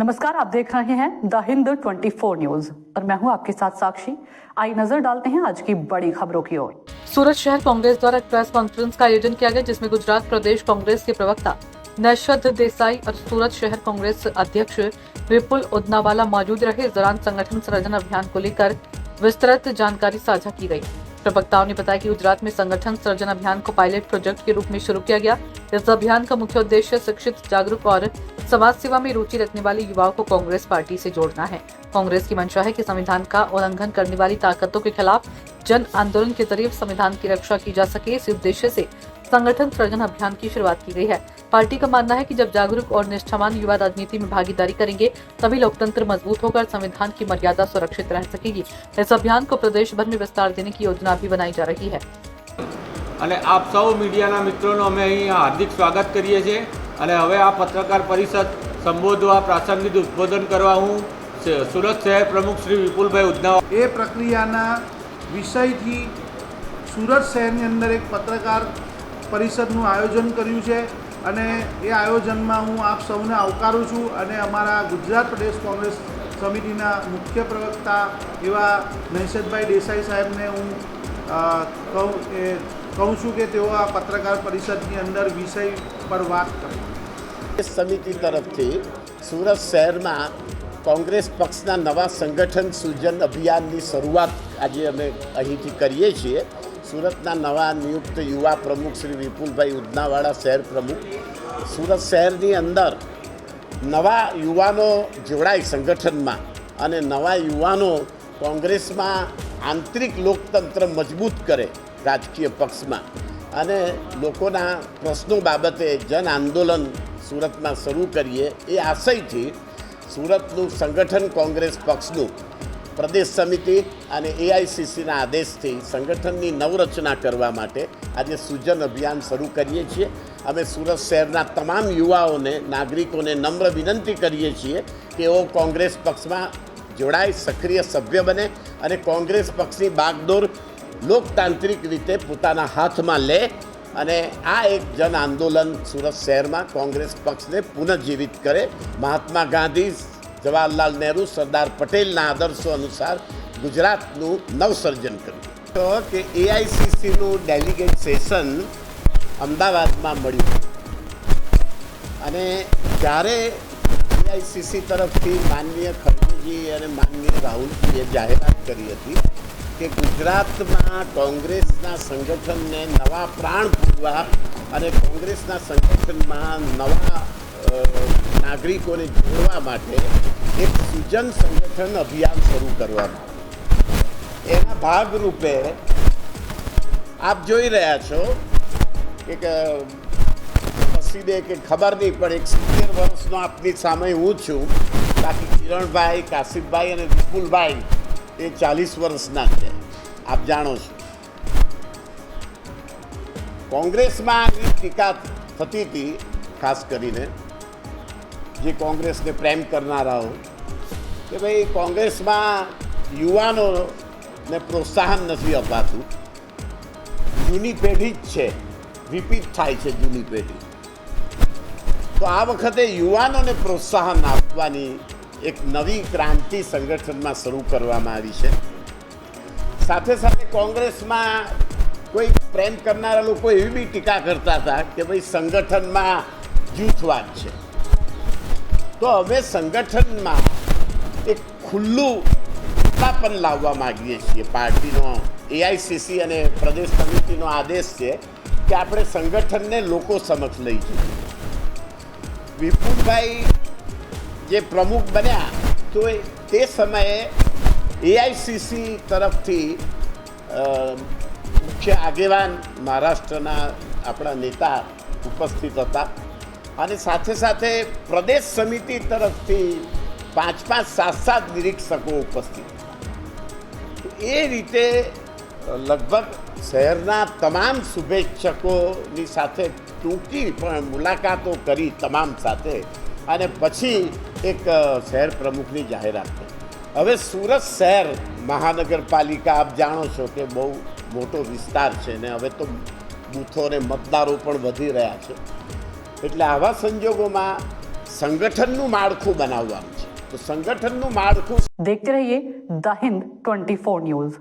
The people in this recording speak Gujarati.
नमस्कार, आप देख रहे हैं द हिंद 24 न्यूज और मैं हूं आपके साथ साक्षी। आइए नजर डालते हैं आज की बड़ी खबरों की ओर। सूरत शहर कांग्रेस द्वारा एक प्रेस कॉन्फ्रेंस का आयोजन किया गया, जिसमें गुजरात प्रदेश कांग्रेस के प्रवक्ता नौशाद देसाई और सूरत शहर कांग्रेस अध्यक्ष विपुल उदनावाला मौजूद रहे। इस दौरान संगठन सृजन अभियान को लेकर विस्तृत जानकारी साझा की गई। प्रवक्ताओं ने बताया कि गुजरात में संगठन सृजन अभियान को पायलट प्रोजेक्ट के रूप में शुरू किया गया। इस अभियान का मुख्य उद्देश्य शिक्षित, जागरूक और समाज सेवा में रुचि रखने वाले युवाओं को कांग्रेस पार्टी से जोड़ना है। कांग्रेस की मंशा है कि संविधान का उल्लंघन करने वाली ताकतों के खिलाफ जन आंदोलन के जरिए संविधान की रक्षा की जा सके। इस उद्देश्य से संगठन सृजन अभियान की शुरुआत की गई है। पार्टी का मानना है कि जब जागरूक और निष्ठावान युवा राजनीति में भागीदारी करेंगे, तभी लोकतंत्र मजबूत होकर संविधान की मर्यादा सुरक्षित रह सकेगी। इस अभियान को प्रदेश भर में विस्तार देने की योजना भी बनाई जा रही है। અને આપ સૌ મીડિયાના મિત્રોનો અમે અહીં હાર્દિક સ્વાગત કરીએ છીએ અને હવે આ પત્રકાર પરિષદ સંબોધવા પ્રાસંગિક ઉદ્બોધન કરવા હું સુરત શહેર પ્રમુખ શ્રી વિપુલભાઈ ઉદનાવાલા એ પ્રક્રિયાના વિષયથી સુરત શહેરની અંદર એક પત્રકાર પરિષદનું આયોજન કર્યું છે અને એ આયોજનમાં હું આપ સૌને આવકારું છું અને અમારા ગુજરાત પ્રદેશ કોંગ્રેસ સમિતિના મુખ્ય પ્રવક્તા એવા નૈશદભાઈ દેસાઈ સાહેબને હું કહું છું કે તેઓ આ પત્રકાર પરિષદની અંદર વિષય પર વાત કરે। સમિતિ તરફથી સુરત શહેરમાં કોંગ્રેસ પક્ષના નવા સંગઠન સૃજન અભિયાનની શરૂઆત આજે અમે અહીંથી કરીએ છીએ। સુરતના નવા નિયુક્ત યુવા પ્રમુખ શ્રી વિપુલભાઈ ઉદનાવાળા શહેર પ્રમુખ, સુરત શહેરની અંદર નવા યુવાનો જોડાય સંગઠનમાં અને નવા યુવાનો કોંગ્રેસમાં આંતરિક લોકતંત્ર મજબૂત કરે રાજકીય પક્ષમાં અને લોકોના પ્રશ્નો બાબતે જન આંદોલન સુરતમાં શરૂ કરીએ એ આશયથી સુરતનું સંગઠન કોંગ્રેસ પક્ષનું પ્રદેશ સમિતિ અને એઆઈસીસીના આદેશથી સંગઠનની નવરચના કરવા માટે આજે સૃજન અભિયાન શરૂ કરીએ છીએ। અમે સુરત શહેરના તમામ યુવાઓને, નાગરિકોને નમ્ર વિનંતી કરીએ છીએ કે તેઓ કોંગ્રેસ પક્ષમાં જોડાય, સક્રિય સભ્ય બને અને કોંગ્રેસ પક્ષની બાગડોર લોકતાંત્રિક રીતે પોતાના હાથમાં લે અને આ એક જન આંદોલન સુરત શહેરમાં કોંગ્રેસ પક્ષને પુનઃજીવિત કરે। મહાત્મા ગાંધી, જવાહરલાલ નહેરુ, સરદાર પટેલના આદર્શો અનુસાર ગુજરાતનું નવસર્જન કર્યું। તો કે એઆઈસીસીનું ડેલિગેટ સેશન અમદાવાદમાં મળ્યું અને જ્યારે એઆઈસીસી તરફથી માનનીય ખડગેજી અને માનનીય રાહુલજીએ જાહેરાત કરી હતી કે ગુજરાતમાં કોંગ્રેસના સંગઠનને નવા પ્રાણ પૂરવા અને કોંગ્રેસના સંગઠનમાં નવા નાગરિકોને જોડવા માટે એક સૃજન સંગઠન અભિયાન શરૂ કરવામાં એના ભાગરૂપે આપ જોઈ રહ્યા છો કે મસીદે કે ખબર નહીં પણ 70 વર્ષનો આપની સામે હું છું, બાકી કિરણભાઈ, કાશિફભાઈ અને વિપુલભાઈ એ 40 વર્ષના છે, આપ જાણો છો। કોંગ્રેસમાં ટીકા થતી હતી, ખાસ કરીને જે કોંગ્રેસને પ્રેમ કરનારાઓ કે ભાઈ કોંગ્રેસમાં યુવાનોને પ્રોત્સાહન નથી અપાતું, જૂની પેઢી જ છે, રિપીટ થાય છે જૂની પેઢી। તો આ વખતે યુવાનોને પ્રોત્સાહન આપવાની એક નવી ક્રાંતિ સંગઠનમાં શરૂ કરવામાં આવી છે। સાથે સાથે કોંગ્રેસમાં કોઈ પ્રેમ કરનારા લોકો એવી બી ટીકા કરતા હતા કે ભાઈ સંગઠનમાં જૂથવાદ છે। તો હવે સંગઠનમાં એક ખુલ્લું ખુલ્લાપન લાવવા માગીએ છીએ। પાર્ટીનો એઆઈસીસી અને પ્રદેશ સમિતિનો આદેશ છે કે આપણે સંગઠનને લોકો સમક્ષ લઈ જઈએ। વિપુલભાઈ જે પ્રમુખ બન્યા તો તે સમયે એઆઈસીસી તરફથી મુખ્ય આગેવાન મહારાષ્ટ્રના આપણા નેતા ઉપસ્થિત હતા અને સાથે સાથે પ્રદેશ સમિતિ તરફથી 5-5, 7-7 નિરીક્ષકો ઉપસ્થિત। એ રીતે લગભગ શહેરના તમામ શુભેચ્છકોની સાથે ટૂંકી પણ મુલાકાતો કરી તમામ સાથે અને પછી એક શહેર પ્રમુખની જાહેરાત કરી। હવે સુરત શહેર મહાનગરપાલિકા આપ જાણો છો કે બહુ મોટો વિસ્તાર છે ને હવે તો બૂથો અને મતદારો પણ વધી રહ્યા છે, એટલે આવા સંજોગોમાં સંગઠનનું માળખું બનાવવાનું છે. તો સંગઠનનું માળખું देखते रहिए द हिंद 24 न्यूज।